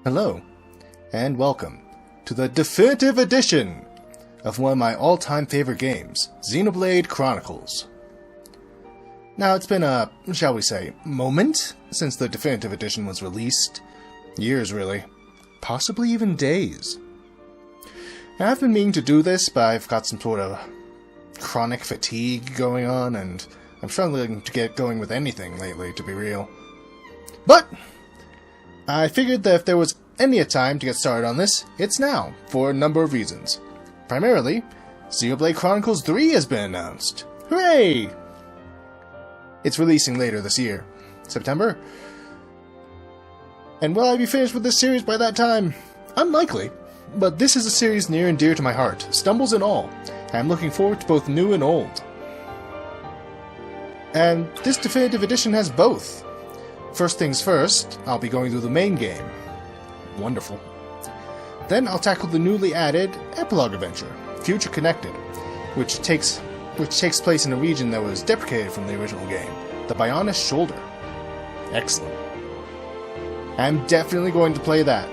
Hello, and welcome to the definitive edition of one of my all-time favorite games, Xenoblade Chronicles. Now, it's been a, shall we say, moment since the definitive edition was released. Years, really. Possibly even days. And I've been meaning to do this, but I've got some sort of chronic fatigue going on, and I'm struggling to get going with anything lately, to be real. But I figured that if there was any time to get started on this, it's now, for a number of reasons. Primarily, Xenoblade Chronicles 3 has been announced. Hooray! It's releasing later this year. September? And will I be finished with this series by that time? Unlikely, but this is a series near and dear to my heart, stumbles and all, and I'm looking forward to both new and old. And this definitive edition has both. First things first, I'll be going through the main game. Wonderful. Then I'll tackle the newly added epilogue adventure, Future Connected, which takes place in a region that was deprecated from the original game, the Bionis Shoulder. Excellent. I'm definitely going to play that,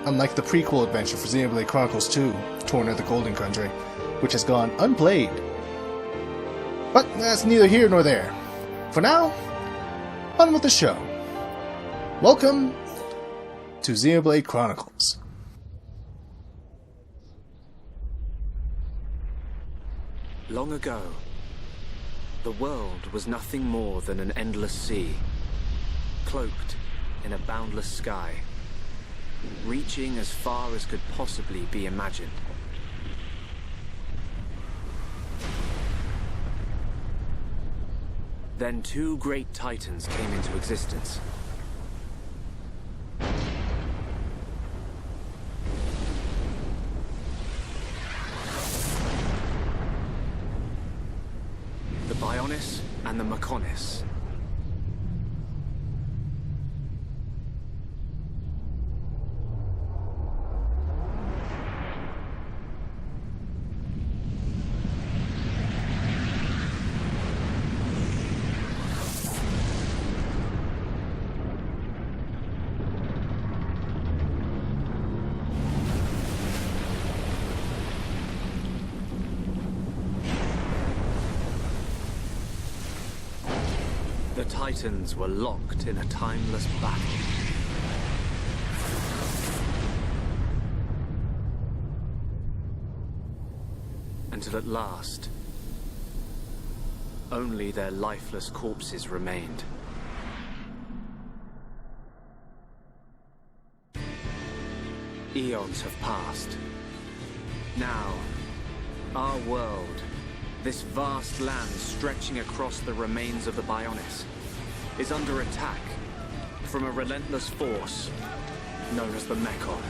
unlike the prequel adventure for Xenoblade Chronicles 2, Torn of the Golden Country, which has gone unplayed. But that's neither here nor there. For now, on with the show. Welcome to Xenoblade Chronicles. Long ago, the world was nothing more than an endless sea, cloaked in a boundless sky, reaching as far as could possibly be imagined. Then two great titans came into existence. The Bionis and the Mechonis. The Titans were locked in a timeless battle. Until at last, only their lifeless corpses remained. Eons have passed. Now, our world, this vast land stretching across the remains of the Bionis, is under attack from a relentless force known as the Mechon.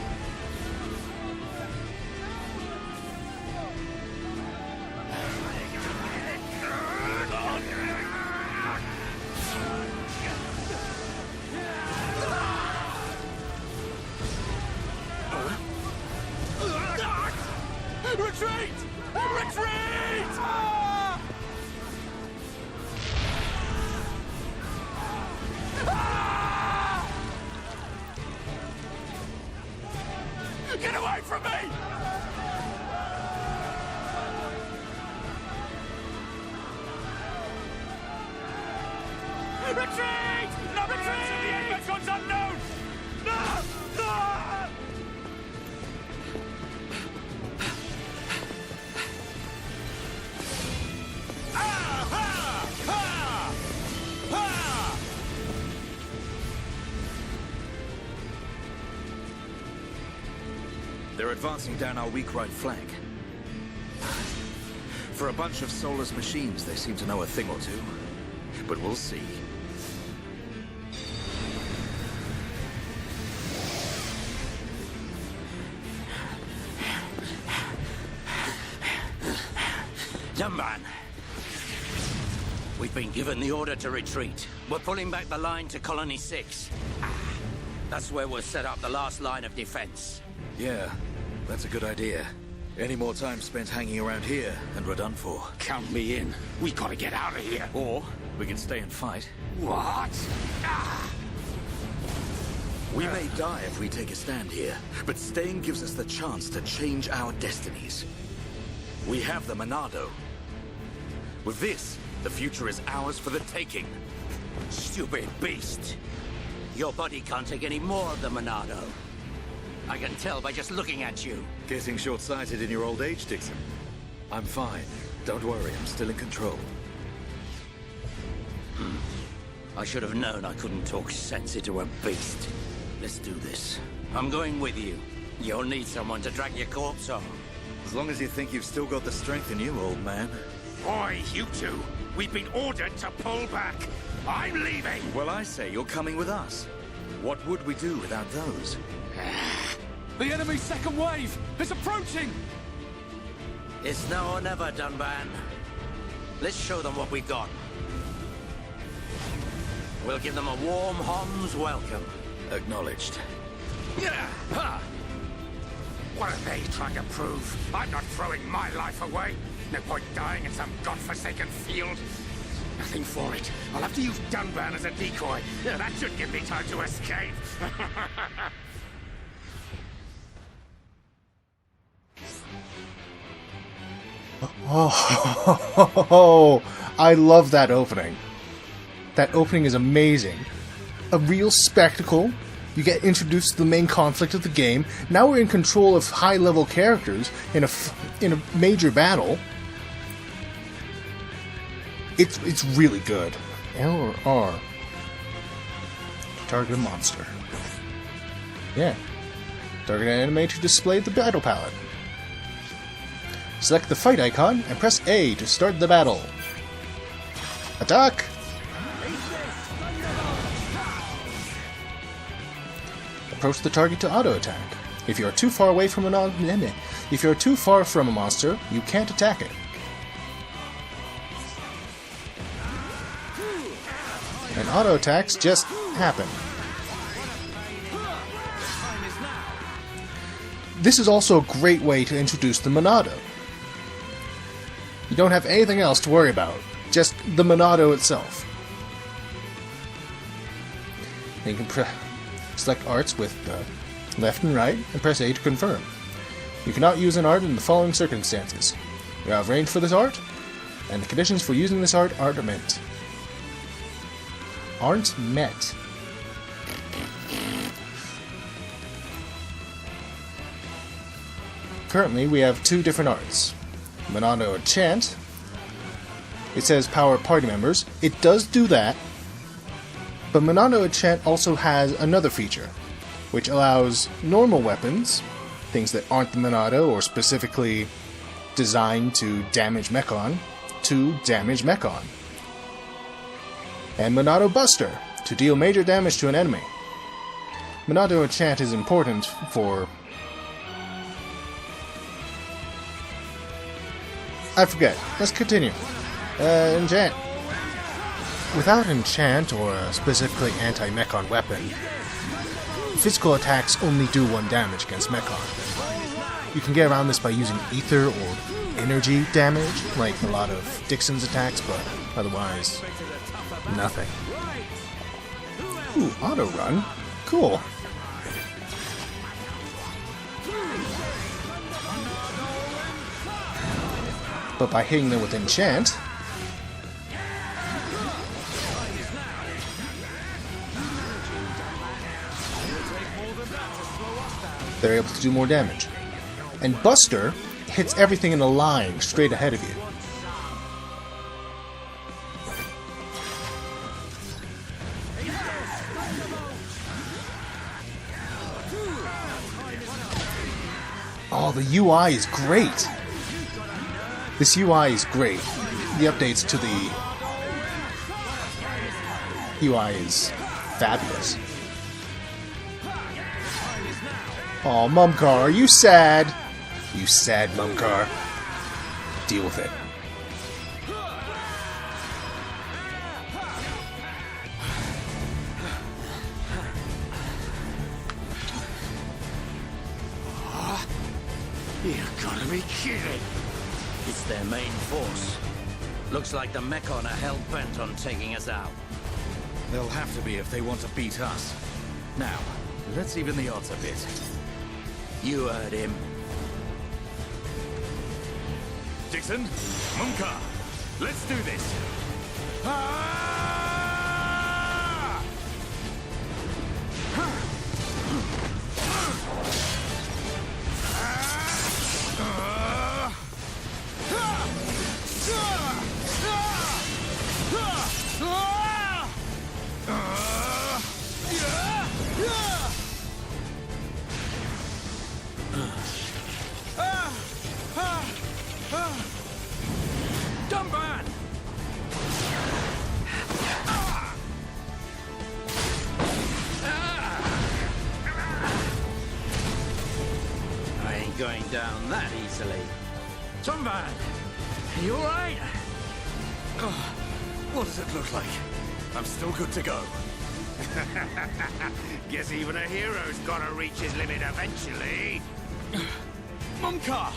Retreat! Retreat! Get away from me! Retreat! No retreat! The enemy Mecon's unknown! Ah! Ah! They're advancing down our weak right flank. For a bunch of soulless machines, they seem to know a thing or two. But we'll see. Dumban, we've been given the order to retreat. We're pulling back the line to Colony 6. That's where we'll set up the last line of defense. Yeah, that's a good idea. Any more time spent hanging around here, and we're done for. Count me in. We gotta get out of here. Or we can stay and fight. What? We may die if we take a stand here, but staying gives us the chance to change our destinies. We have the Monado. With this, the future is ours for the taking. Stupid beast. Your body can't take any more of the Monado. I can tell by just looking at you. Getting short-sighted in your old age, Dixon. I'm fine. Don't worry, I'm still in control. I should have known I couldn't talk sense into a beast. Let's do this. I'm going with you. You'll need someone to drag your corpse on. As long as you think you've still got the strength in you, old man. Boy, you two. We've been ordered to pull back. I'm leaving. Well, I say you're coming with us. What would we do without those? The enemy's second wave is approaching. It's now or never, Dunban. Let's show them what we've got. We'll give them a warm Hom's welcome. Acknowledged. Yeah. Ha. What are they trying to prove? I'm not throwing my life away. No point dying in some godforsaken field. Nothing for it. I'll have to use Dunban as a decoy. Yeah, that should give me time to escape. Oh, I love that opening. That opening is amazing. A real spectacle. You get introduced to the main conflict of the game. Now we're in control of high-level characters in a major battle. It's really good. L or R? Target a monster. Yeah. Target an enemy to display the battle palette. Select the fight icon and press A to start the battle. Attack! Approach the target to auto-attack. If you are too far away from if you are too far from a monster, you can't attack it. And auto-attacks just happen. This is also a great way to introduce the Monado. You don't have anything else to worry about, just the Monado itself. And you can select arts with left and right, and press A to confirm. You cannot use an art in the following circumstances. You have range for this art, and the conditions for using this art aren't met. Aren't met. Currently, we have two different arts. Monado Enchant. It says power party members. It does do that, but Monado Enchant also has another feature, which allows normal weapons, things that aren't the Monado or specifically designed to damage Mechon, to damage Mechon. And Monado Buster, to deal major damage to an enemy. Monado Enchant is important for... I forget. Let's continue. Enchant. Without Enchant or a specifically anti-Mechon weapon, physical attacks only do 1 damage against Mechon. You can get around this by using ether or energy damage, like a lot of Dixon's attacks, but otherwise, nothing. Ooh, auto run. Cool. But by hitting them with Enchant, they're able to do more damage. And Buster hits everything in a line straight ahead of you. Oh, the UI is great. This UI is great. The updates to the UI is fabulous. Aw, Mumcar, are you sad? You sad Mumcar. Deal with it. You gotta be kidding. It's their main force. Looks like the Mechon are hell-bent on taking us out. They'll have to be if they want to beat us. Now, Let's even the odds a bit. You heard him. Dixon, Munka, let's do this. Dumban! I ain't going down that easily. Dumban! You alright? What does it look like? I'm still good to go. Guess even a hero's gotta reach his limit eventually. Munka,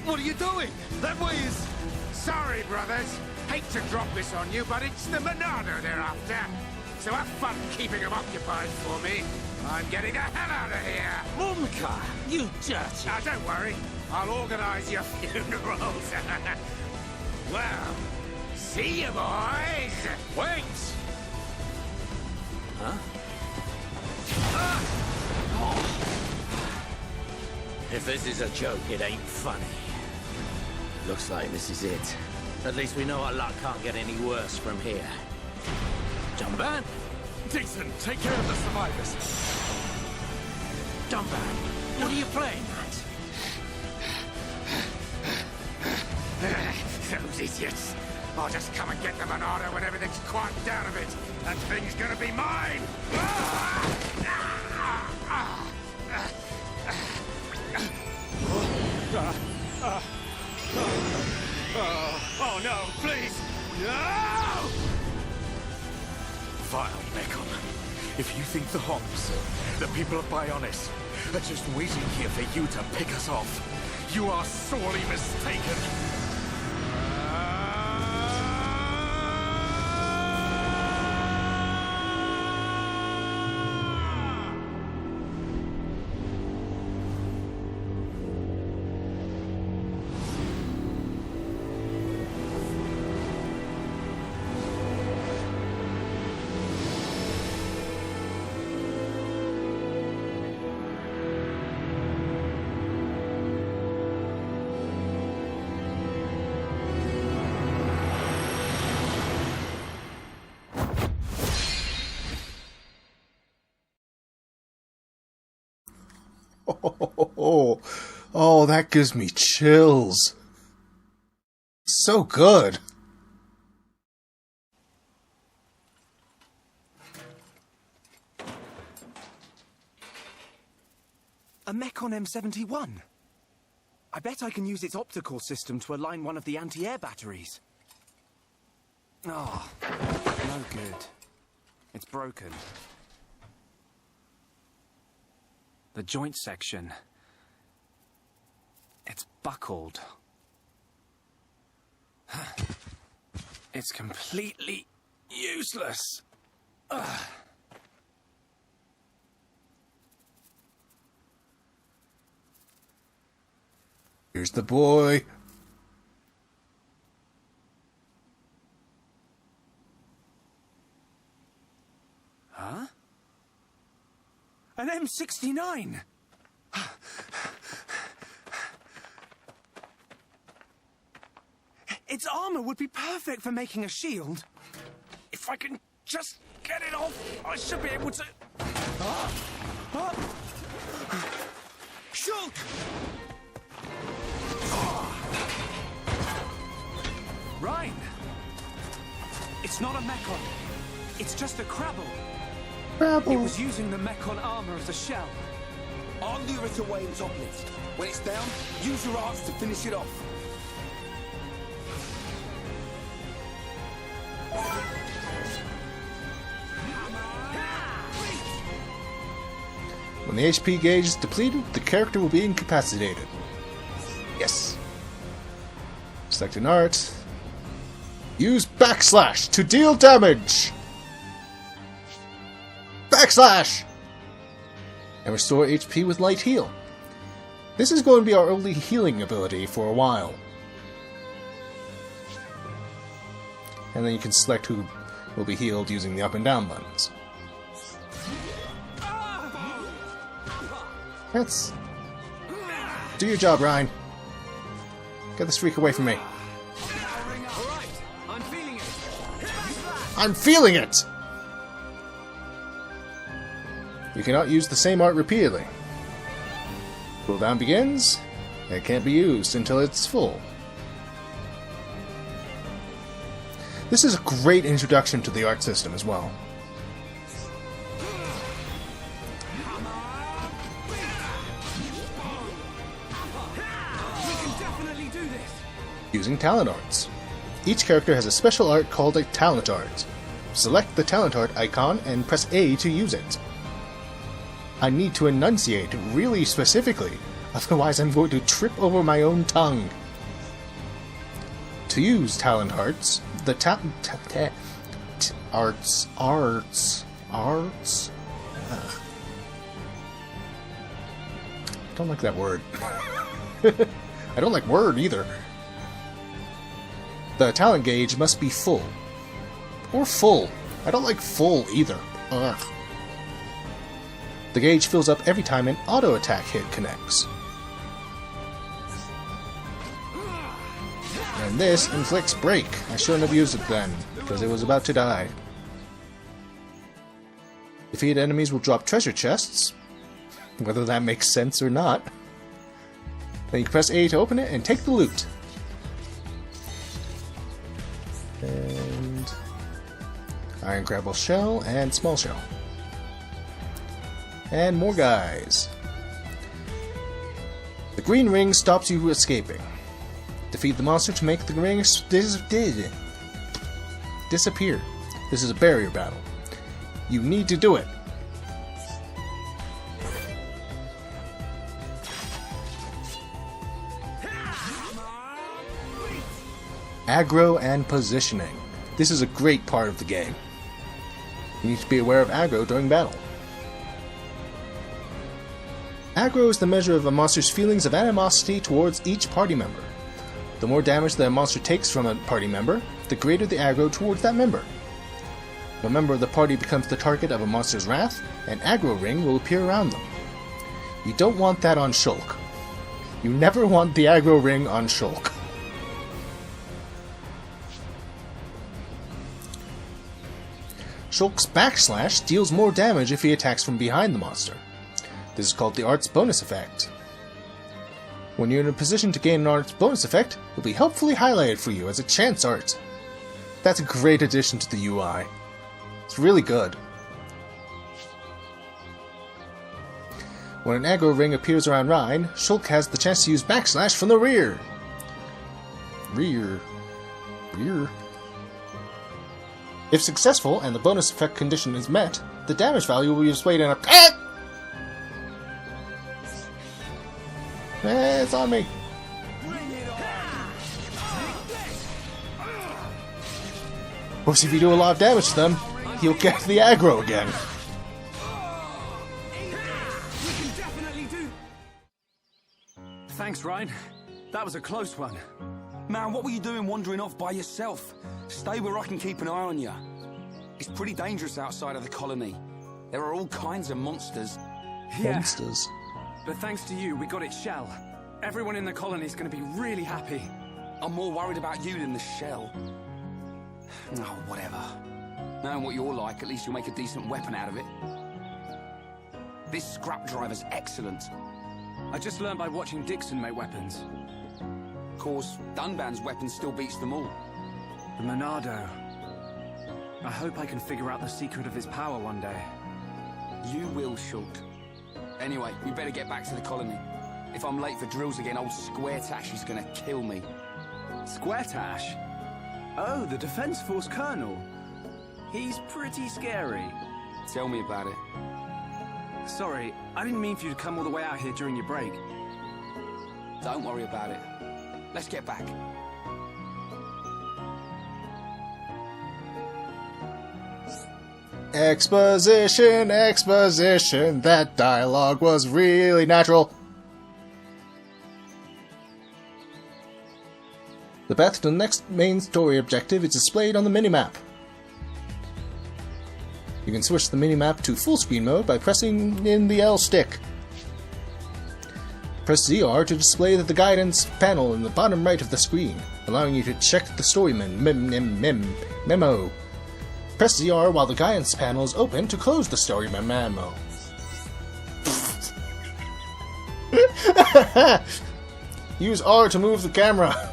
what are you doing? That way is... Sorry, brothers. Hate to drop this on you, but it's the Monado they're after. So have fun keeping them occupied for me. I'm getting the hell out of here. Mumka, you dirty... Now, don't worry. I'll organize your funerals. Well, see you, boys. Wait! Huh? If this is a joke, it ain't funny. Looks like this is it. At least we know our luck can't get any worse from here. Dumban? Dixon, take care of the survivors. Dumban, what are you playing at? Those idiots. I'll just come and get the Monado when everything's quieted down a bit. That thing's gonna be mine! Oh no, please! No! Vile Mechon. If you think the Homs, the people of Bionis, are just waiting here for you to pick us off, you are sorely mistaken. Oh, that gives me chills. So good. A Mechon M71. I bet I can use its optical system to align one of the anti-air batteries. Oh, no good. It's broken. The joint section. It's buckled. It's completely useless. Ugh. Here's the boy. Huh? An M69! Its armor would be perfect for making a shield. If I can just get it off, I should be able to... Shulk! Reyn! It's not a Mechon. It's just a Crabble. It was using the Mechon armor as a shell. I'll lure it away and topple it. When it's down, use your arts to finish it off. When the HP gauge is depleted, the character will be incapacitated. Yes. Select an art. Use backslash to deal damage! Backslash! and restore HP with Light Heal. This is going to be our only healing ability for a while. And then you can select who will be healed using the up and down buttons. Let's do your job, Reyn. Get this freak away from me. I'm feeling it! You cannot use the same art repeatedly. Cooldown begins. It can't be used until it's full. This is a great introduction to the art system as well. Using talent arts. Each character has a special art called a talent art. Select the talent art icon and press A to use it. I need to enunciate really specifically, otherwise I'm going to trip over my own tongue. To use talent arts, the arts. Ugh. I don't like that word. I don't like word either. The talent gauge must be full. Or full. I don't like full either. Ugh. The gauge fills up every time an auto attack hit connects. And this inflicts break. I shouldn't have used it then, because it was about to die. Defeated enemies will drop treasure chests, whether that makes sense or not. Then you press A to open it and take the loot. And Iron Crabble Shell and Small Shell. And more guys. The green ring stops you escaping. Defeat the monster to make the ring disappear. This is a barrier battle. You need to do it. Aggro and Positioning. This is a great part of the game. You need to be aware of aggro during battle. Aggro is the measure of a monster's feelings of animosity towards each party member. The more damage that a monster takes from a party member, the greater the aggro towards that member. If a member of the party becomes the target of a monster's wrath, an aggro ring will appear around them. You don't want that on Shulk. You never want the aggro ring on Shulk. Shulk's backslash deals more damage if he attacks from behind the monster. This is called the art's bonus effect. When you're in a position to gain an art's bonus effect, it will be helpfully highlighted for you as a chance art. That's a great addition to the UI. It's really good. When an aggro ring appears around Reyn, Shulk has the chance to use backslash from the rear. Rear. If successful and the bonus effect condition is met, the damage value will be displayed in a it's on me. Of course, if you do a lot of damage to them, he'll get the aggro again. Thanks, Reyn. That was a close one. Man, what were you doing wandering off by yourself? Stay where I can keep an eye on you. It's pretty dangerous outside of the colony. There are all kinds of monsters. Yeah, Monsters. but thanks to you, we got its shell. Everyone in the colony is going to be really happy. I'm more worried about you than the shell. Oh, whatever. Knowing what you're like, at least you'll make a decent weapon out of it. This scrap driver's excellent. I just learned by watching Dixon make weapons. Of course, Dunban's weapon still beats them all. The Monado. I hope I can figure out the secret of his power one day. You will, Shulk. Anyway, we better get back to the colony. If I'm late for drills again, old Square Tash is gonna kill me. Square Tash? Oh, the Defense Force Colonel. He's pretty scary. Tell me about it. Sorry, I didn't mean for you to come all the way out here during your break. Don't worry about it. Let's get back. Exposition, exposition, that dialogue was really natural. The path to the next main story objective is displayed on the minimap. You can switch the minimap to full screen mode by pressing in the L stick. Press ZR to display the guidance panel in the bottom right of the screen, allowing you to check the story memo. Press ZR while the guidance panel is open to close the story memo. Use R to move the camera.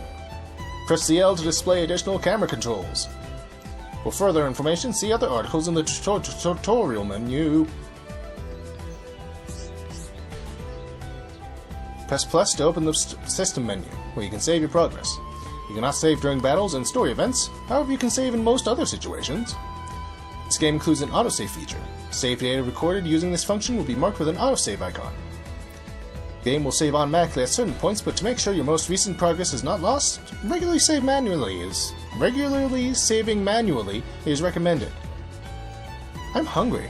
Press the L to display additional camera controls. For further information, see other articles in the tutorial menu. Press plus to open the system menu, where you can save your progress. You cannot save during battles and story events, however you can save in most other situations. This game includes an autosave feature. Save data recorded using this function will be marked with an autosave icon. The game will save automatically at certain points, but to make sure your most recent progress is not lost, regularly saving manually is recommended. I'm hungry.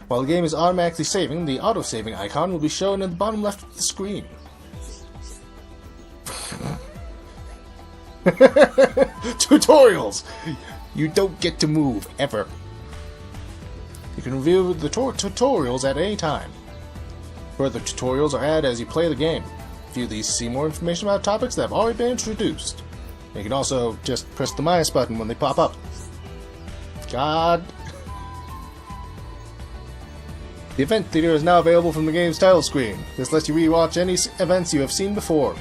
While the game is automatically saving, the auto-saving icon will be shown in the bottom left of the screen. Tutorials! You don't get to move, ever. You can review the tutorials at any time. Further tutorials are added as you play the game. View these to see more information about topics that have already been introduced. You can also just press the minus button when they pop up. God. The event theater is now available from the game's title screen. This lets you rewatch any events you have seen before.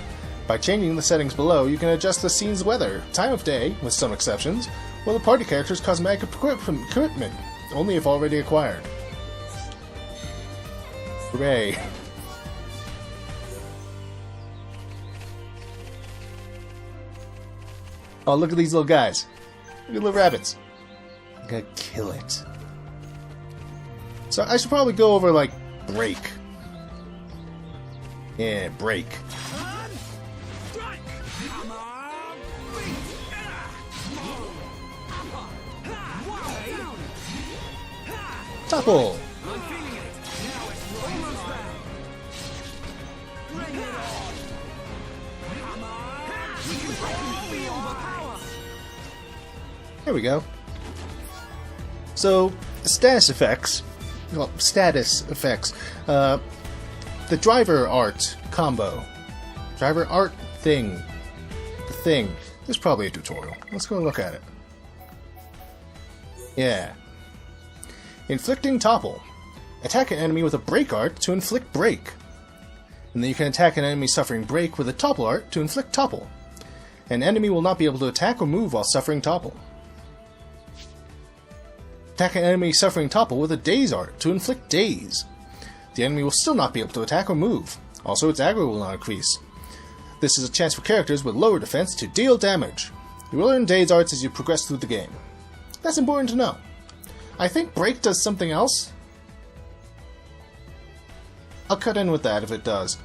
By changing the settings below, you can adjust the scene's weather, time of day, with some exceptions, or the party character's cosmetic equipment, only if already acquired. Hooray. Oh, look at these little guys. Look at little rabbits. I'm gonna kill it. So I should probably go over, like, break. Yeah, break. Topple! There we go. So, status effects. Well, status effects. The driver art combo. Driver art thing. The thing. There's probably a tutorial. Let's go look at it. Yeah. Inflicting Topple. Attack an enemy with a break art to inflict break. And then you can attack an enemy suffering break with a topple art to inflict topple. An enemy will not be able to attack or move while suffering topple. Attack an enemy suffering topple with a daze art to inflict daze. The enemy will still not be able to attack or move. Also, its aggro will not increase. This is a chance for characters with lower defense to deal damage. You will learn daze arts as you progress through the game. That's important to know. I think break does something else. I'll cut in with that if it does.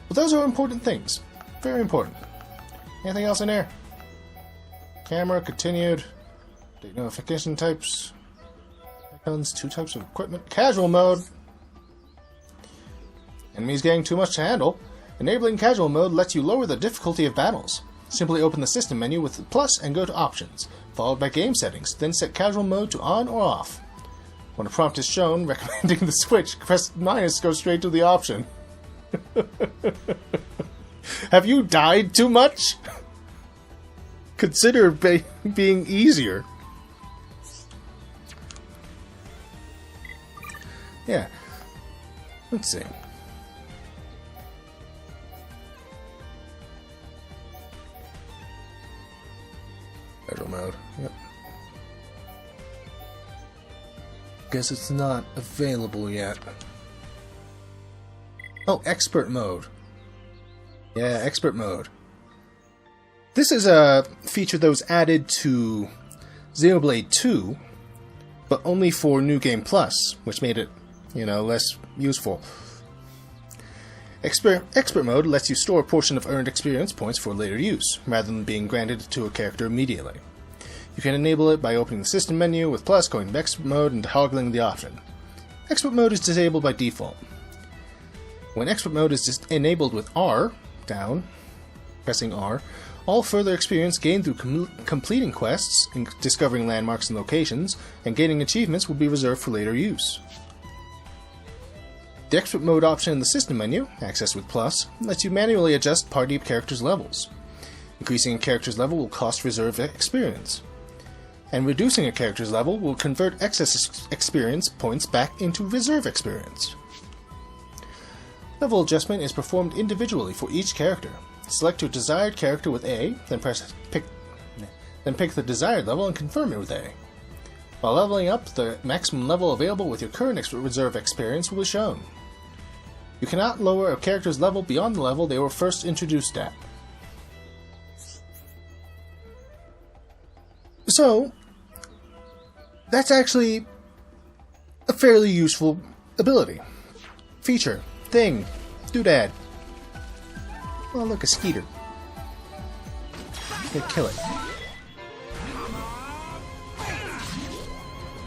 But those are important things. Very important. Anything else in there? Camera, continued. Date notification types. Icons, 2 types of equipment. Casual mode. Enemies getting too much to handle. Enabling casual mode lets you lower the difficulty of battles. Simply open the system menu with the plus and go to options, followed by game settings, then set casual mode to on or off. When a prompt is shown recommending the switch, press minus to go straight to the option. Have you died too much? Consider being easier. Yeah. Let's see. Casual mode. Yep. Guess it's not available yet. Oh, expert mode. Yeah, expert mode. This is a feature that was added to Xenoblade 2, but only for New Game Plus, which made it, less useful. Expert mode lets you store a portion of earned experience points for later use, rather than being granted to a character immediately. You can enable it by opening the system menu with plus, going to expert mode, and toggling the option. Expert mode is disabled by default. When expert mode is enabled with R, down, pressing R, all further experience gained through completing quests, discovering landmarks and locations, and gaining achievements will be reserved for later use. The expert mode option in the system menu, accessed with plus, lets you manually adjust party characters' levels. Increasing a character's level will cost reserve experience, and reducing a character's level will convert excess experience points back into reserve experience. Level adjustment is performed individually for each character. Select your desired character with A, then pick the desired level and confirm it with A. While leveling up, the maximum level available with your current reserve experience will be shown. You cannot lower a character's level beyond the level they were first introduced at. So, that's actually a fairly useful ability. Feature. Thing. Doodad. Oh, look, a skeeter. Okay, kill it.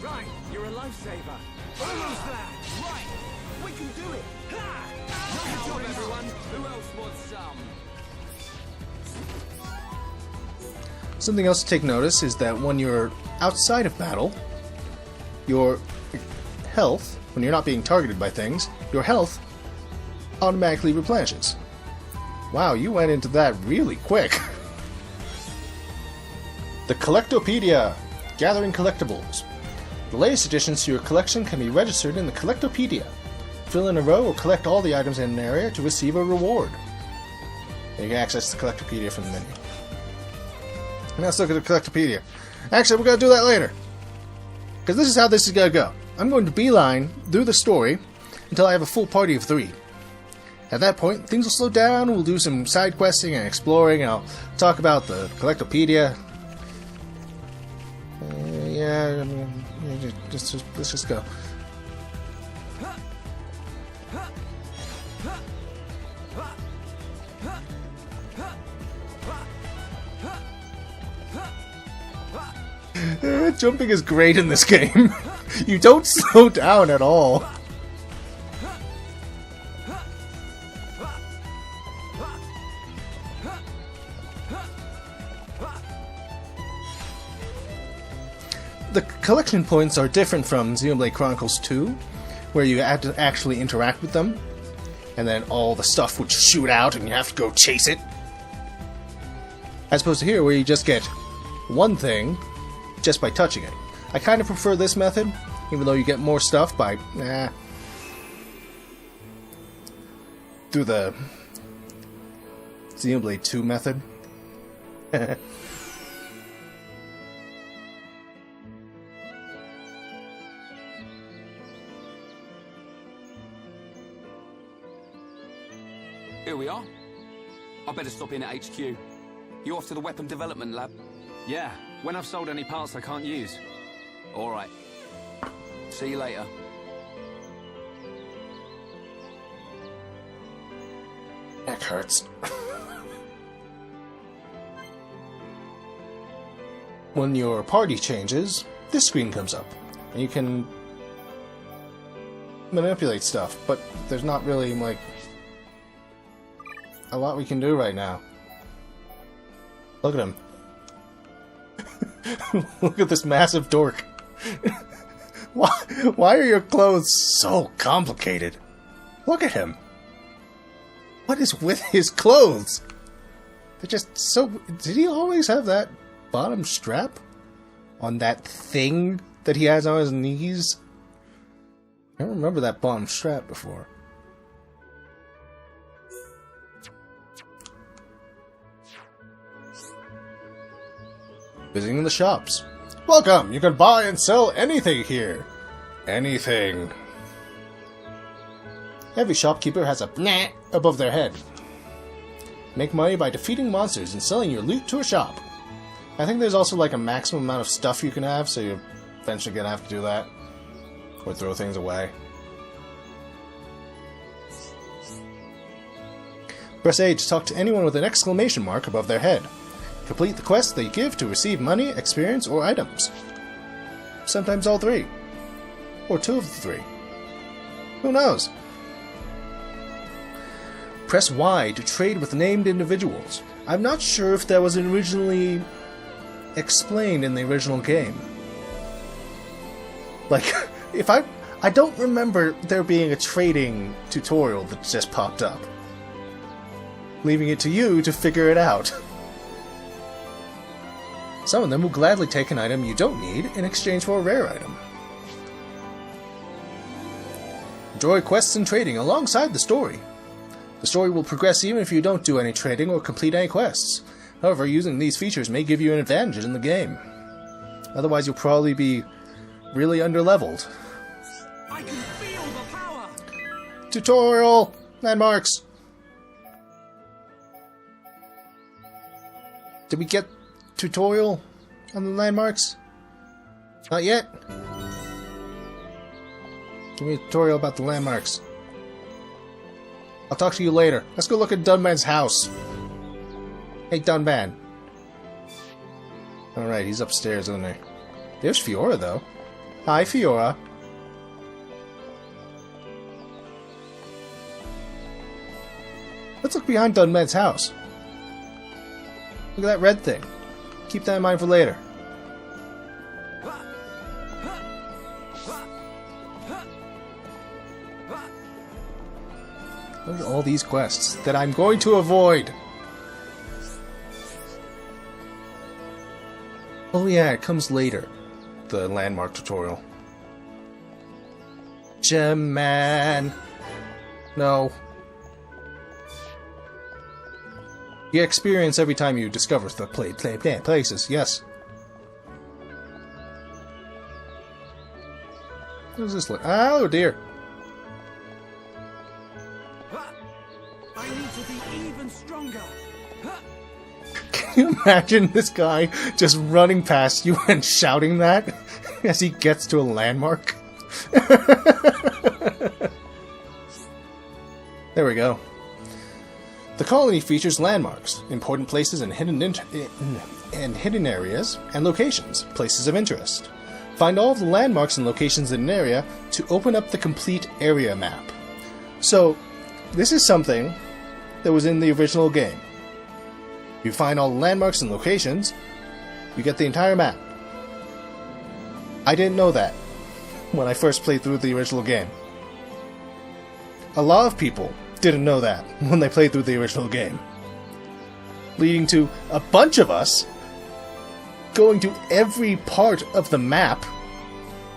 Right, you're a lifesaver. Almost there. Right, we can do it. Good job, everyone. Who else wants some? Something else to take notice is that when you're outside of battle, your health, when you're not being targeted by things, your health automatically replenishes. Wow, you went into that really quick. The Collectopedia. Gathering collectibles. The latest additions to your collection can be registered in the Collectopedia. Fill in a row or collect all the items in an area to receive a reward. And you can access the Collectopedia from the menu. And let's look at the Collectopedia. Actually, we're going to do that later. Because this is how this is going to go. I'm going to beeline through the story until I have a full party of 3. At that point, things will slow down, we'll do some side questing and exploring, and I'll talk about the Collectopedia. Yeah, I mean, let's just go. Jumping is great in this game. You don't slow down at all. The collection points are different from Xenoblade Chronicles 2, where you had to actually interact with them, and then all the stuff would shoot out and you have to go chase it. As opposed to here, where you just get one thing just by touching it. I kind of prefer this method, even though you get more stuff by, through the Xenoblade 2 method. Here we are. I better stop in at HQ. You off to the weapon development lab? Yeah, when I've sold any parts I can't use. All right. See you later. Neck hurts. When your party changes, this screen comes up, and you can manipulate stuff, but there's not really, like, a lot we can do right now. Look at him. Look at this massive dork. Why are your clothes so complicated? Look at him. What is with his clothes? They're just so... Did he always have that bottom strap on that thing that he has on his knees? I don't remember that bottom strap before. Visiting the shops. Welcome! You can buy and sell anything here. Anything. Every shopkeeper has a nah above their head. Make money by defeating monsters and selling your loot to a shop. I think there's also like a maximum amount of stuff you can have, so you're eventually gonna have to do that. Or throw things away. Press A to talk to anyone with an exclamation mark above their head. Complete the quests they give to receive money, experience, or items. Sometimes all three. Or two of the three. Who knows? Press Y to trade with named individuals. I'm not sure if that was originally explained in the original game. Like, if I don't remember there being a trading tutorial that just popped up. Leaving it to you to figure it out. Some of them will gladly take an item you don't need in exchange for a rare item. Enjoy quests and trading alongside the story. The story will progress even if you don't do any trading or complete any quests. However, using these features may give you an advantage in the game. Otherwise, you'll probably be really underleveled. I can feel the power. Tutorial! Landmarks! Did we get tutorial on the landmarks? Not yet? Give me a tutorial about the landmarks. I'll talk to you later. Let's go look at Dunman's house. Hey, Dunman. Alright, he's upstairs, isn't he? There's Fiora, though. Hi, Fiora. Let's look behind Dunman's house. Look at that red thing. Keep that in mind for later. Look at all these quests that I'm going to avoid. Oh yeah, it comes later. The landmark tutorial. Gem Man. No. You get experience every time you discover the places, yes. What does this look? Oh dear. I need to be even stronger. Can you imagine this guy just running past you and shouting that as he gets to a landmark? There we go. The colony features landmarks, important places and hidden areas, and locations, places of interest. Find all of the landmarks and locations in an area to open up the complete area map. So, this is something that was in the original game. You find all the landmarks and locations, you get the entire map. I didn't know that when I first played through the original game. A lot of people didn't know that when they played through the original game. Leading to a bunch of us going to every part of the map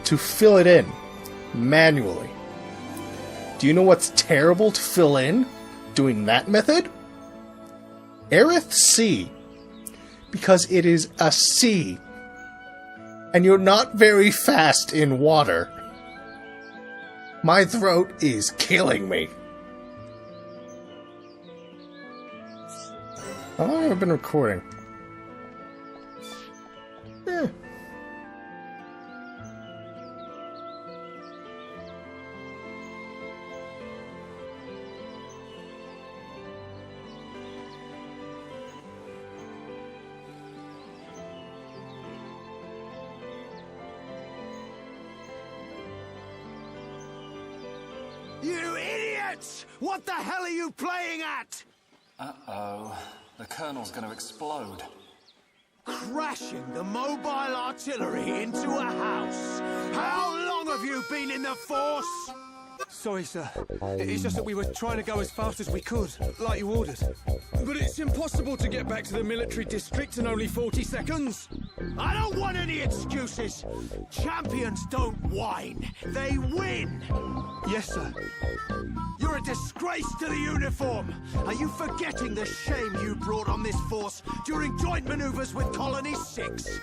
to fill it in manually. Do you know what's terrible to fill in doing that method? Aerith Sea. Because it is a sea. And you're not very fast in water. My throat is killing me. How long have I been recording? You idiots! What the hell are you playing at? Uh-oh. The Colonel's going to explode. Crashing the mobile artillery into a house. How long have you been in the Force? Sorry, sir. It's just that we were trying to go as fast as we could, like you ordered. But it's impossible to get back to the military district in only 40 seconds. I don't want any excuses. Champions don't whine. They win. Yes, sir. You're a disgrace to the uniform. Are you forgetting the shame you brought on this force during joint maneuvers with Colony 6?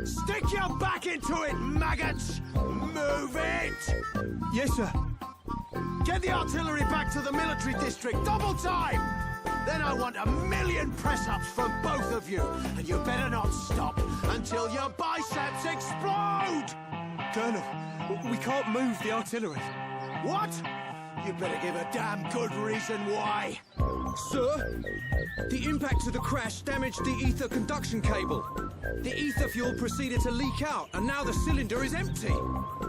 Stick your back into it, maggots! Move it! Yes, sir. Get the artillery back to the military district, double time! Then I want 1,000,000 press-ups from both of you, and you better not stop until your biceps explode! Colonel, we can't move the artillery. What? You better give a damn good reason why. Sir, the impact of the crash damaged the ether conduction cable. The ether fuel proceeded to leak out, and now the cylinder is empty.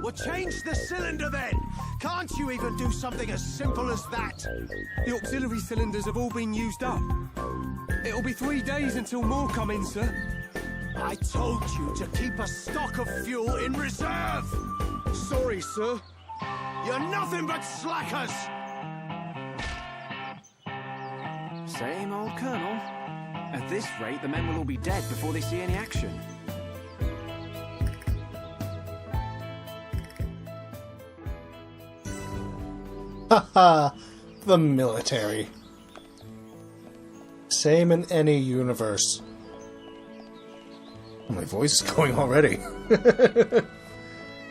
Well, change the cylinder then! Can't you even do something as simple as that? The auxiliary cylinders have all been used up. It'll be 3 days until more come in, sir. I told you to keep a stock of fuel in reserve! Sorry, sir. You're nothing but slackers! Same old Colonel. At this rate, the men will all be dead before they see any action. Haha, the military. Same in any universe. Oh, my voice is going already.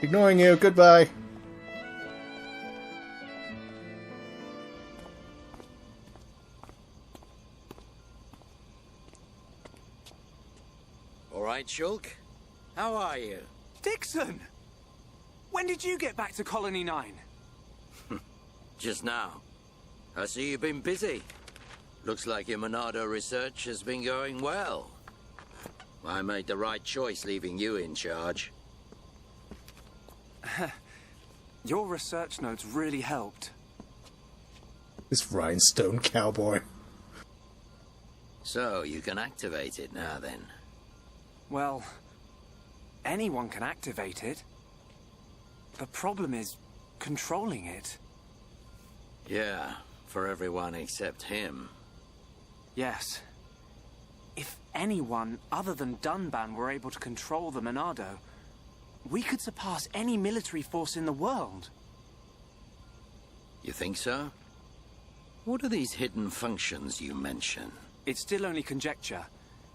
Ignoring you, goodbye. All right, Shulk. How are you? Dixon! When did you get back to Colony 9? Just now. I see you've been busy. Looks like your Monado research has been going well. I made the right choice leaving you in charge. Your research notes really helped. This rhinestone cowboy. So, you can activate it now then. Well, anyone can activate it. The problem is controlling it. Yeah, for everyone except him. Yes. If anyone other than Dunban were able to control the Monado, we could surpass any military force in the world. You think so? What are these hidden functions you mention? It's still only conjecture,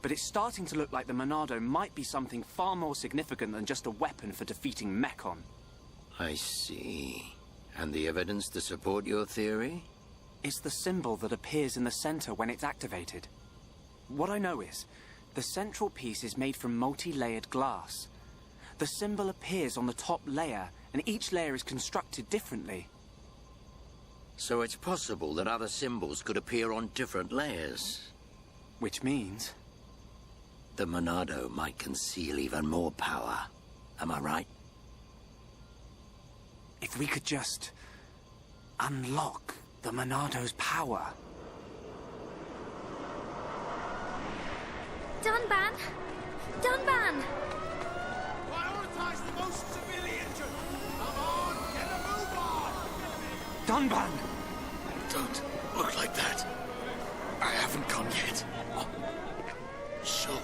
but it's starting to look like the Monado might be something far more significant than just a weapon for defeating Mechon. I see. And the evidence to support your theory? It's the symbol that appears in the center when it's activated. What I know is, the central piece is made from multi-layered glass. The symbol appears on the top layer, and each layer is constructed differently. So it's possible that other symbols could appear on different layers. Which means? The Monado might conceal even more power. Am I right? If we could just unlock the Monado's power. Dunban! Dunban! Prioritize the most severely injured! Come on, get a move on! Dunban! Don't look like that. I haven't gone yet. Shulk.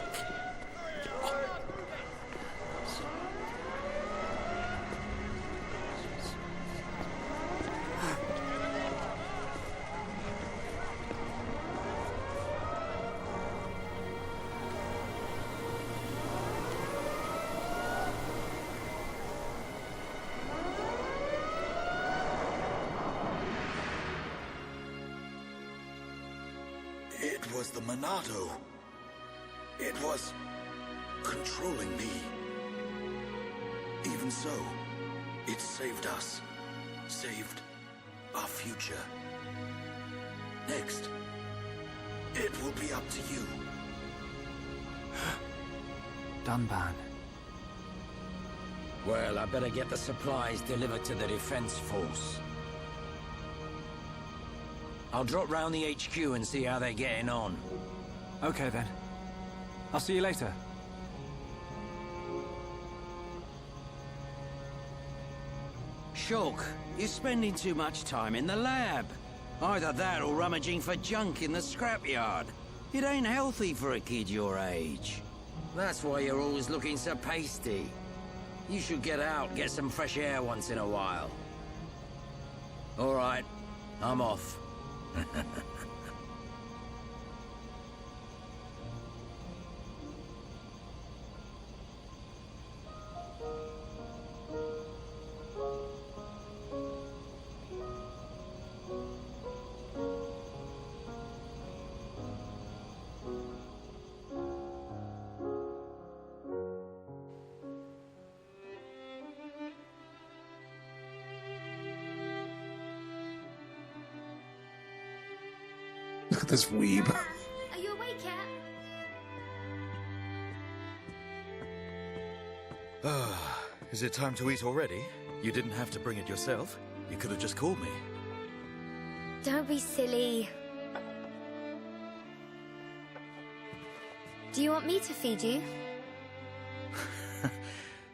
It was the Monado. It was controlling me. Even so, it saved us. Saved our future. Next, it will be up to you. Dunban. Well, I better get the supplies delivered to the Defense Force. I'll drop round the HQ and see how they're getting on. Okay then. I'll see you later. Shulk, you're spending too much time in the lab. Either that or rummaging for junk in the scrapyard. It ain't healthy for a kid your age. That's why you're always looking so pasty. You should get out, get some fresh air once in a while. All right, I'm off. at this weeb. Are you awake yet? Is it time to eat already? You didn't have to bring it yourself. You could have just called me. Don't be silly. Do you want me to feed you?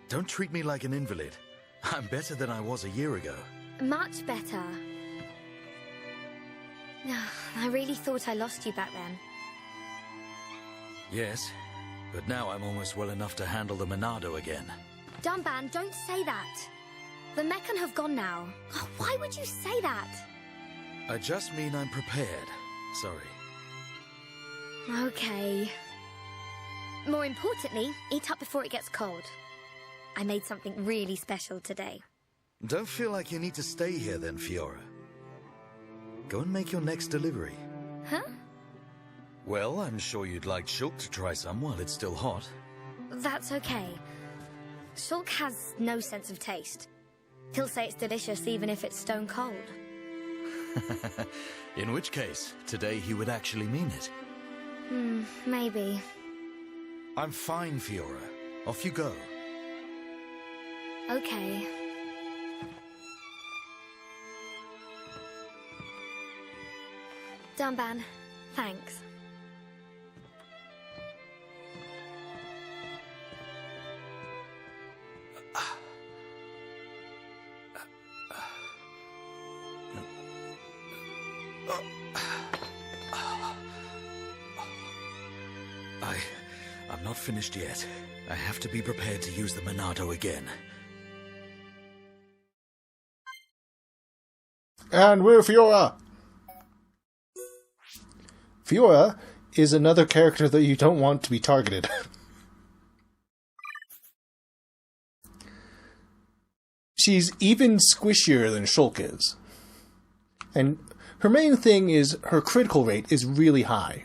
Don't treat me like an invalid. I'm better than I was a year ago. Much better. I really thought I lost you back then. Yes, but now I'm almost well enough to handle the Monado again. Dunban, don't say that. The Meccan have gone now. Why would you say that? I just mean I'm prepared. Sorry. Okay. More importantly, eat up before it gets cold. I made something really special today. Don't feel like you need to stay here then, Fiora. Go and make your next delivery. Huh? Well, I'm sure you'd like Shulk to try some while it's still hot. That's okay. Shulk has no sense of taste. He'll say it's delicious even if it's stone cold. In which case, today he would actually mean it. Maybe. I'm fine, Fiora. Off you go. Okay. Dunban, thanks. I'm not finished yet. I have to be prepared to use the Monado again. And we're Fiora! Fiora is another character that you don't want to be targeted. She's even squishier than Shulk is. And her main thing is her critical rate is really high.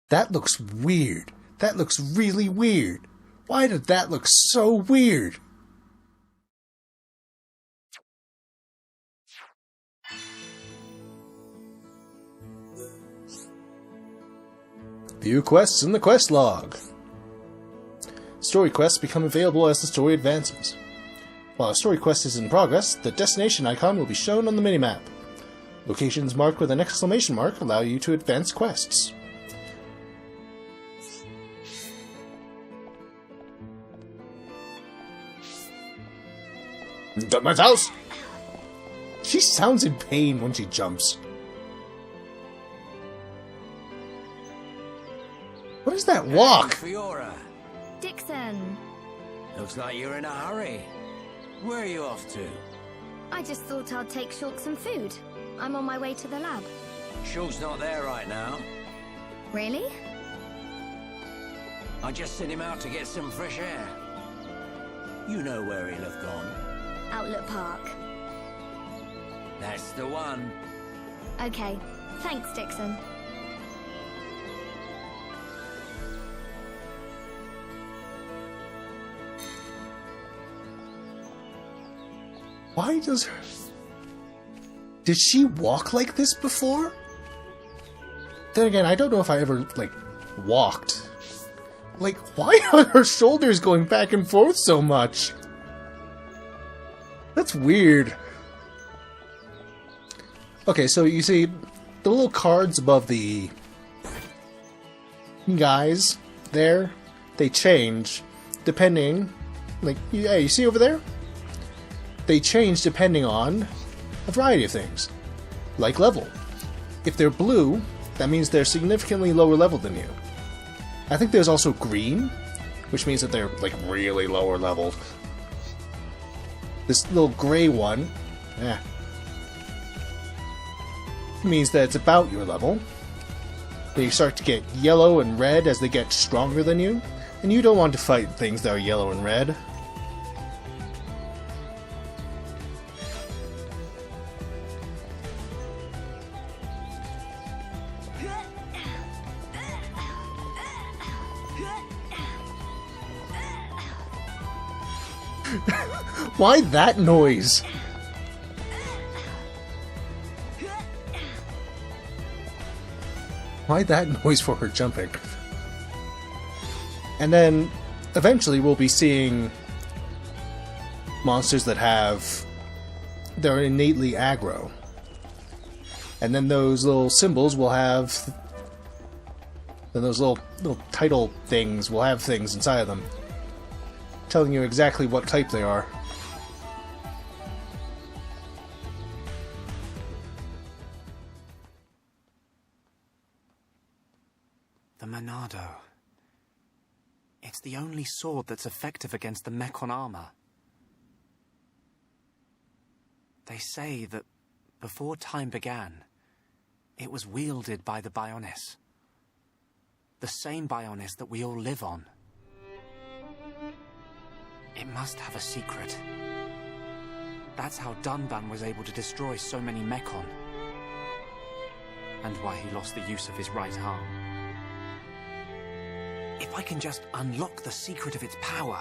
That looks weird. That looks really weird. Why did that look so weird? View quests in the quest log. Story quests become available as the story advances. While a story quest is in progress, the destination icon will be shown on the minimap. Locations marked with an exclamation mark allow you to advance quests. Duckman's house! She sounds in pain when she jumps. What is that walk? Hey, Fiora. Dixon. Looks like you're in a hurry. Where are you off to? I just thought I'd take Shulk some food. I'm on my way to the lab. Shulk's not there right now. Really? I just sent him out to get some fresh air. You know where he'll have gone. Outlook Park. That's the one. Okay. Thanks, Dixon. Why does her... Did she walk like this before? Then again, I don't know if I ever, like, walked. Like, why are her shoulders going back and forth so much? That's weird. Okay, so you see the little cards above the guys there, they change depending, like, yeah, you see over there? They change depending on a variety of things, like level. If they're blue, that means they're significantly lower level than you. I think there's also green, which means that they're, like, really lower level. This little gray one, means that it's about your level. They start to get yellow and red as they get stronger than you, and you don't want to fight things that are yellow and red. Why that noise? Why that noise for her jumping? And then, eventually, we'll be seeing monsters that they're innately aggro. And then those little symbols will have... Then those little title things will have things inside of them, telling you exactly what type they are. The Monado. It's the only sword that's effective against the Mechon armor. They say that before time began, it was wielded by the Bionis. The same Bionis that we all live on. It must have a secret. That's how Dunban was able to destroy so many Mechon. And why he lost the use of his right arm. If I can just unlock the secret of its power...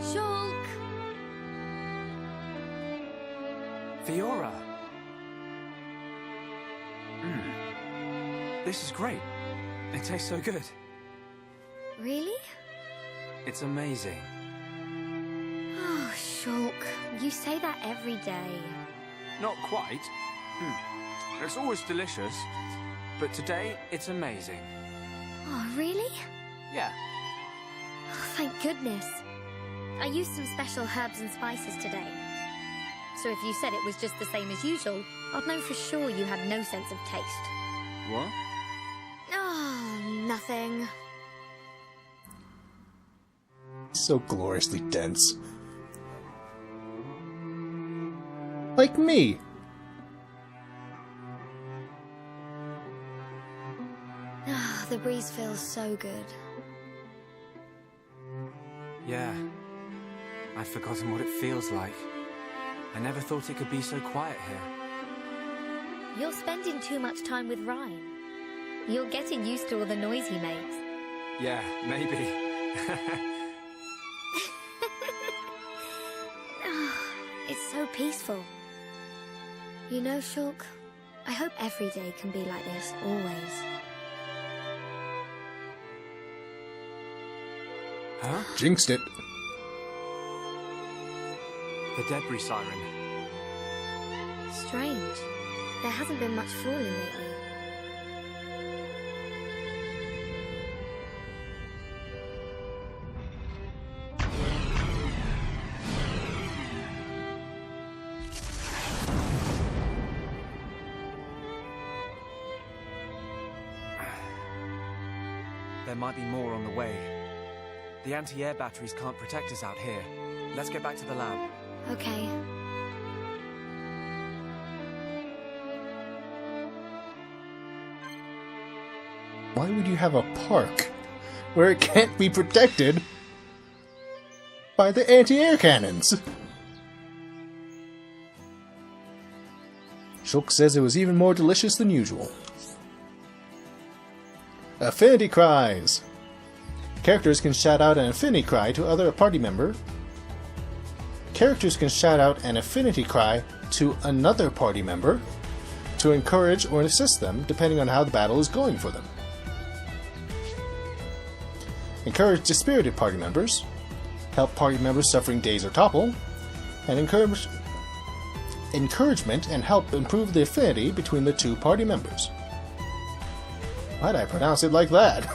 Shulk! Fiora! This is great. It tastes so good. Really? It's amazing. Oh, Shulk, you say that every day. Not quite. It's always delicious, but today it's amazing. Oh, really? Yeah. Oh, thank goodness. I used some special herbs and spices today. So if you said it was just the same as usual, I'd know for sure you had no sense of taste. What? Oh, nothing. So gloriously dense. Like me! Ah, the breeze feels so good. Yeah. I'd forgotten what it feels like. I never thought it could be so quiet here. You're spending too much time with Reyn. You're getting used to all the noise he makes. Yeah, maybe. It's so peaceful. You know, Shulk, I hope every day can be like this, always. Huh? Jinxed it. The debris siren. Strange. There hasn't been much falling lately. There might be more on the way. The anti-air batteries can't protect us out here. Let's get back to the lab. Okay. Why would you have a park where it can't be protected by the anti-air cannons? Shulk says it was even more delicious than usual. Affinity Cries! Characters can shout out an Affinity Cry to other party member. Characters can shout out an Affinity Cry to another party member to encourage or assist them depending on how the battle is going for them. Encourage dispirited party members, help party members suffering daze or topple, and encouragement and help improve the affinity between the two party members. Why'd I pronounce it like that?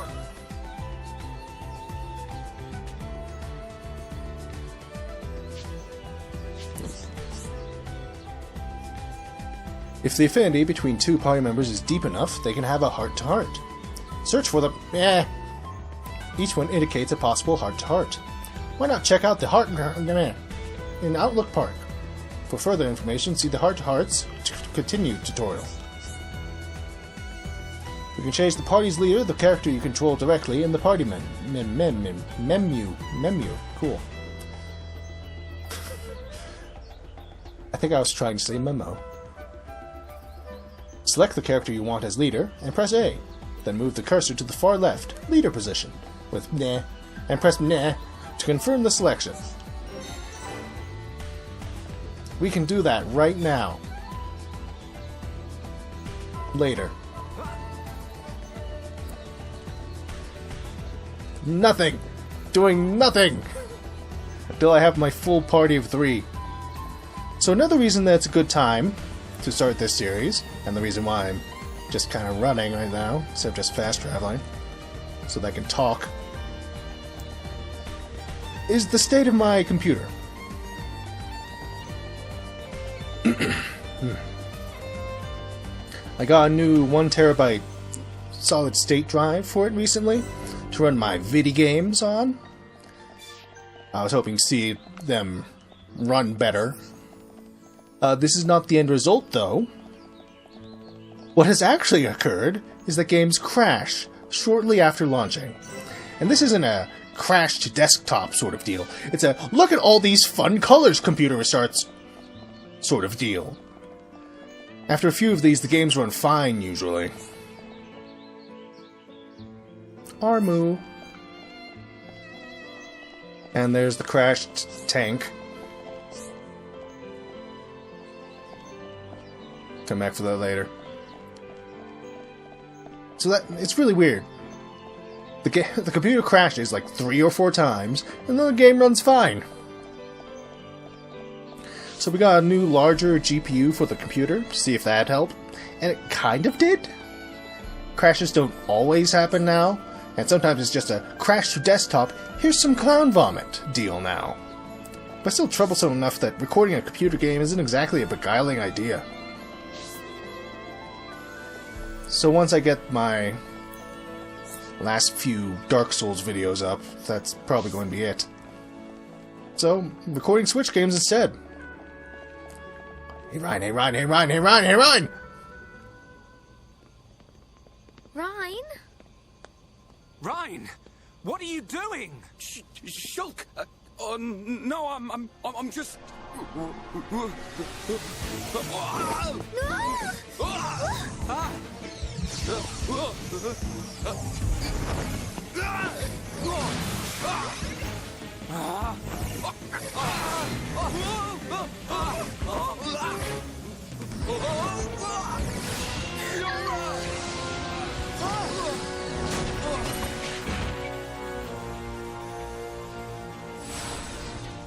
If the affinity between two party members is deep enough, they can have a heart-to-heart. Search for them. Each one indicates a possible heart-to-heart. Why not check out the heart in Outlook Park? For further information, see the heart-to-hearts continue tutorial. You can change the party's leader, the character you control directly, and the party menu. Cool. I think I was trying to say memo. Select the character you want as leader, and press A. Then move the cursor to the far left, leader position, with Nah, and press Nah to confirm the selection. We can do that right now. later. Nothing! Doing nothing! Until I have my full party of 3. So another reason that it's a good time to start this series, and the reason why I'm just kind of running right now, instead of just fast traveling, so that I can talk, is the state of my computer. I got a new 1TB solid state drive for it recently to run my video games on. I was hoping to see them run better. This is not the end result, though. What has actually occurred is that games crash shortly after launching. And this isn't a crash to desktop sort of deal. It's a look at all these fun colors, computer restarts sort of deal. After a few of these, the games run fine, usually. Armu. And there's the crashed tank. Come back for that later. So that it's really weird. The computer crashes like 3 or 4 times, and then the game runs fine. So we got a new, larger GPU for the computer to see if that helped, and it kind of did. Crashes don't always happen now, and sometimes it's just a crash to desktop, here's some clown vomit deal now. But still troublesome enough that recording a computer game isn't exactly a beguiling idea. So once I get my last few Dark Souls videos up, that's probably going to be it. So, recording Switch games instead. Hey Reyn, hey Reyn, hey Reyn, hey Reyn, hey Reyn! Reyn? Reyn, what are you doing? Shulk, oh no, I'm just.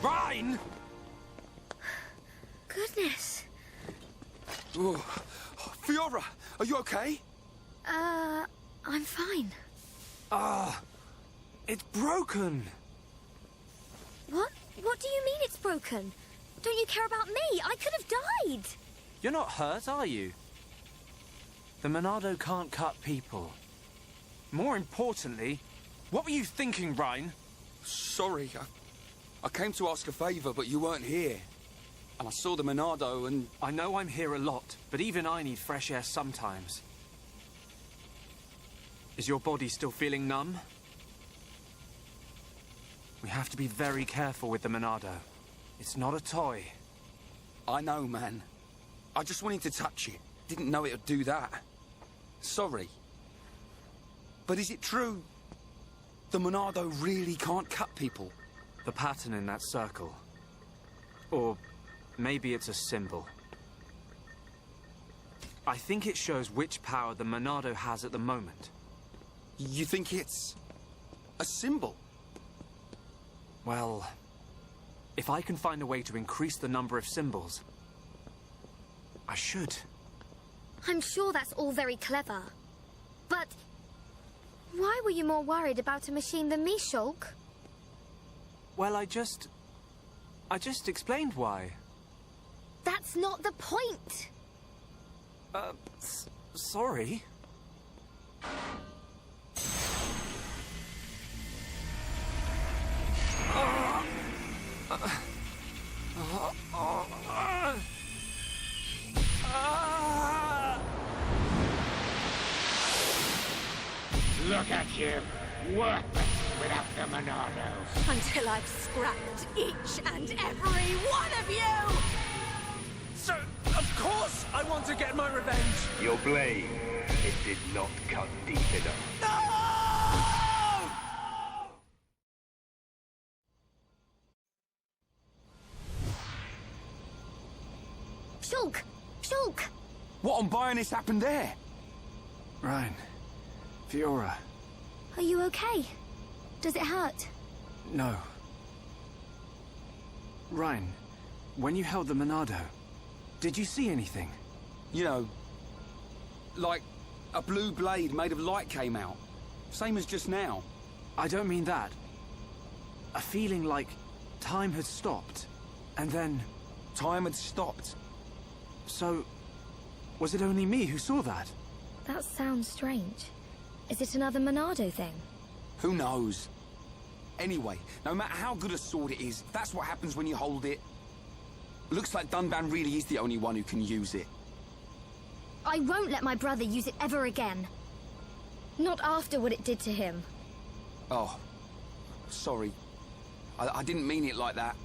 Reyn! Goodness. Oh, Fiora, are you okay? I'm fine. It's broken. What? What do you mean it's broken? Don't you care about me? I could have died. You're not hurt, are you? The Monado can't cut people. More importantly, what were you thinking, Reyn? Sorry, I came to ask a favor, but you weren't here. And I saw the Monado and... I know I'm here a lot, but even I need fresh air sometimes. Is your body still feeling numb? We have to be very careful with the Monado. It's not a toy. I know, man. I just wanted to touch it. Didn't know it would do that. Sorry. But is it true? The Monado really can't cut people? The pattern in that circle. Or maybe it's a symbol. I think it shows which power the Monado has at the moment. You think it's a symbol? Well, if I can find a way to increase the number of symbols, I should. I'm sure that's all very clever. But why were you more worried about a machine than me, Shulk? Well, I just explained why. That's not the point. Sorry. Look at you, worthless without the Monado. Until I've scrapped each and every one of you! So, of course I want to get my revenge! Your blade, it did not cut deep enough. No! Shulk! Shulk! What on Bionis happened there? Reyn. Fiora. Are you okay? Does it hurt? No. Reyn, when you held the Monado, did you see anything? You know, like a blue blade made of light came out. Same as just now. I don't mean that. A feeling like time had stopped, and then... Time had stopped? So, was it only me who saw that? That sounds strange. Is it another Monado thing? Who knows? Anyway, no matter how good a sword it is, that's what happens when you hold it. Looks like Dunban really is the only one who can use it. I won't let my brother use it ever again. Not after what it did to him. Oh, sorry. I didn't mean it like that.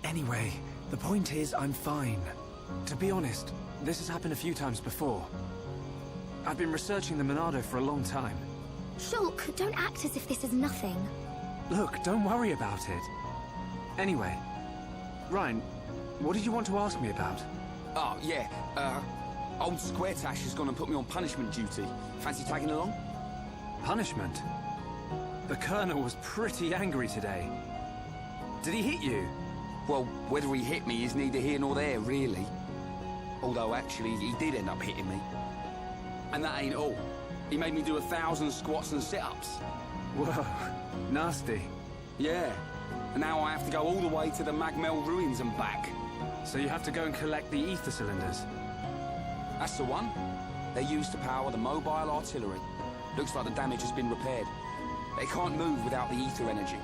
Anyway, the point is I'm fine. To be honest, this has happened a few times before. I've been researching the Monado for a long time. Shulk, don't act as if this is nothing. Look, don't worry about it. Anyway, Reyn, what did you want to ask me about? Oh, yeah. Old Squaretash has gone and put me on punishment duty. Fancy tagging along? Punishment? The Colonel was pretty angry today. Did he hit you? Well, whether he hit me is neither here nor there, really. Although, actually, he did end up hitting me. And that ain't all. He made me do 1,000 squats and sit-ups. Whoa, nasty. Yeah. And now I have to go all the way to the Magmel ruins and back. So you have to go and collect the ether cylinders? That's the one. They're used to power the mobile artillery. Looks like the damage has been repaired. They can't move without the ether energy.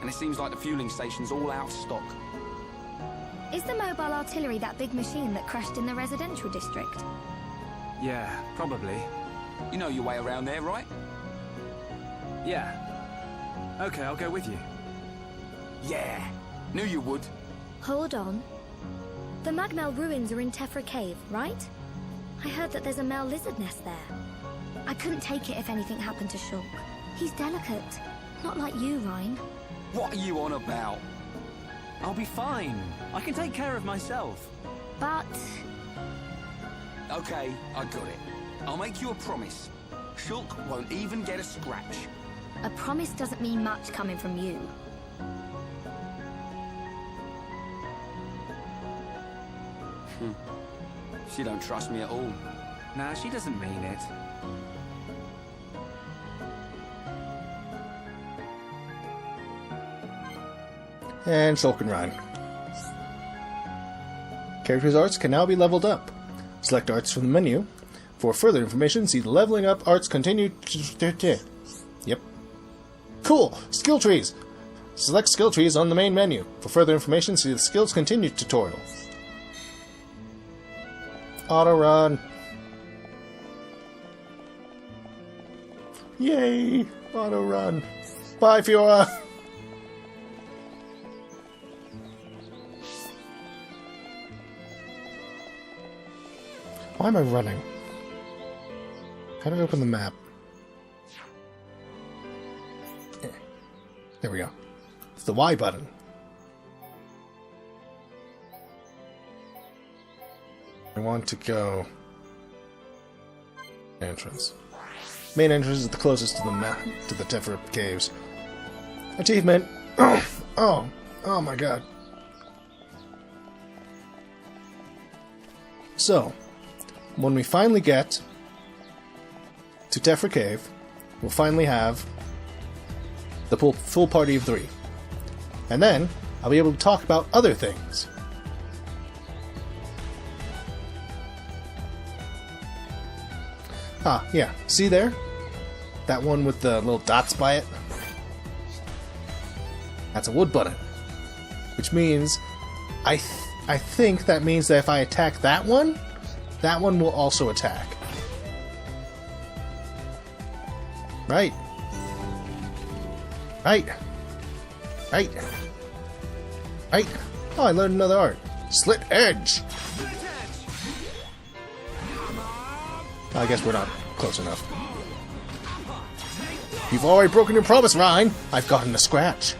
And it seems like the fueling station's all out of stock. Is the mobile artillery that big machine that crashed in the residential district? Yeah, probably. You know your way around there, right? Yeah. Okay, I'll go with you. Yeah, knew you would. Hold on. The Magmel ruins are in Tephra Cave, right? I heard that there's a Mel lizard nest there. I couldn't take it if anything happened to Shulk. He's delicate. Not like you, Reyn. What are you on about? I'll be fine. I can take care of myself. But... Okay, I got it. I'll make you a promise. Shulk won't even get a scratch. A promise doesn't mean much coming from you. She don't trust me at all. Nah, she doesn't mean it. And Shulk and Reyn. Characters' arts can now be leveled up. Select arts from the menu. For further information, see the leveling up arts continue. Yep. Cool! Skill trees! Select skill trees on the main menu. For further information, see the skills continue tutorial. Auto run. Yay! Auto run. Bye, Fiora! Why am I running? How do I open the map? There we go. It's the Y button. I want to go... entrance. Main entrance is the closest to the map, to the Tephra Caves. Achievement! Oh my god. So, when we finally get to Tephra Cave, we'll finally have the full party of 3. And then, I'll be able to talk about other things. Ah, yeah. See there? That one with the little dots by it? That's a wood button. Which means, I think that means that if I attack that one will also attack. Right. Right. Right. Right. Oh, I learned another art. Slit Edge! I guess we're not close enough. You've already broken your promise, Reyn. I've gotten a scratch.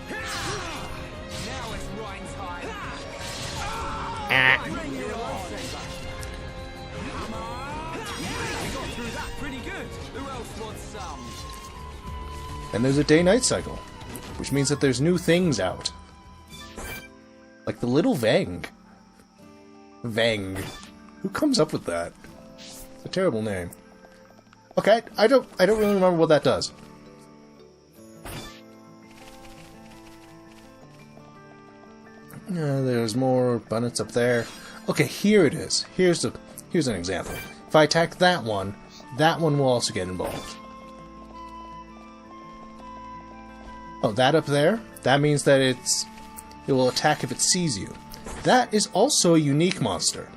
pretty good. Who else wants some? And there's a day-night cycle, which means that there's new things out. Like the little Veng. Veng. Who comes up with that? It's a terrible name. Okay, I don't really remember what that does. There's more abundance up there. Okay, here it is. Here's an example. If I attack that one will also get involved. Oh, that up there? That means that it will attack if it sees you. That is also a unique monster.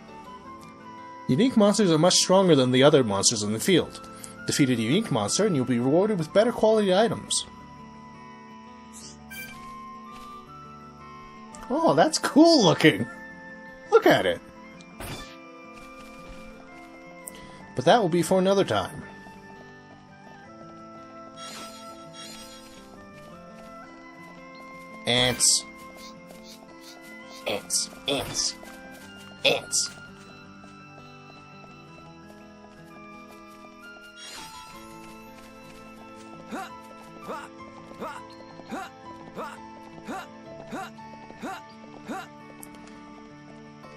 Unique monsters are much stronger than the other monsters in the field. Defeat a unique monster and you'll be rewarded with better quality items. Oh, that's cool looking! Look at it! But that will be for another time. Ants. Ants. Ants. Ants.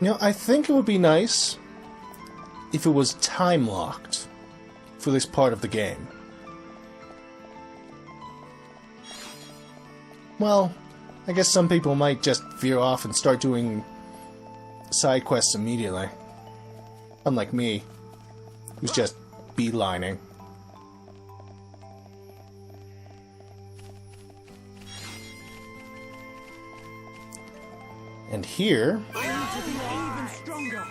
You know, I think it would be nice if it was time-locked for this part of the game. Well, I guess some people might just veer off and start doing side quests immediately. Unlike me, who's just beelining. And here... Even stronger.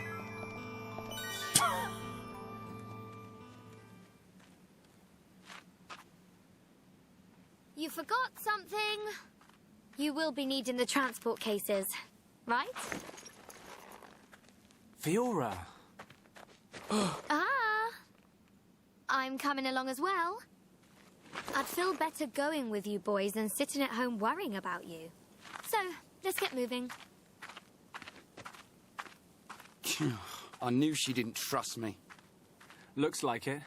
You forgot something. You will be needing the transport cases, right? Fiora. I'm coming along as well. I'd feel better going with you boys than sitting at home worrying about you. So, let's get moving. I knew she didn't trust me. Looks like it.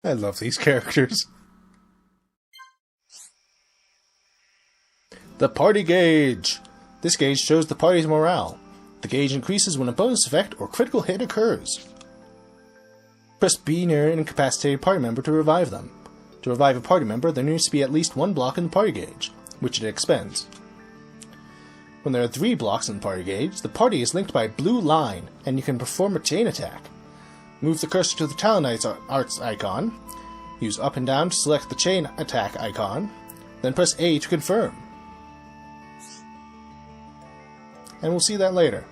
I love these characters. The Party Gage. This gauge shows the party's morale. The gauge increases when a bonus effect or critical hit occurs. Press B near an incapacitated party member to revive them. To revive a party member, there needs to be at least one block in the party gauge, which it expends. When there are 3 blocks in the party gauge, the party is linked by a blue line, and you can perform a chain attack. Move the cursor to the Talon Arts icon, use up and down to select the chain attack icon, then press A to confirm. And we'll see that later.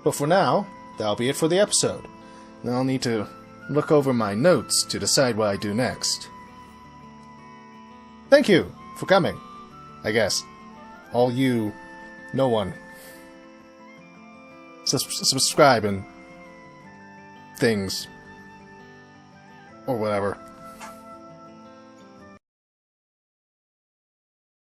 But for now, that'll be it for the episode. Now I'll need to look over my notes to decide what I do next. Thank you for coming, I guess. All you, no one. Subscribe and things. Or whatever.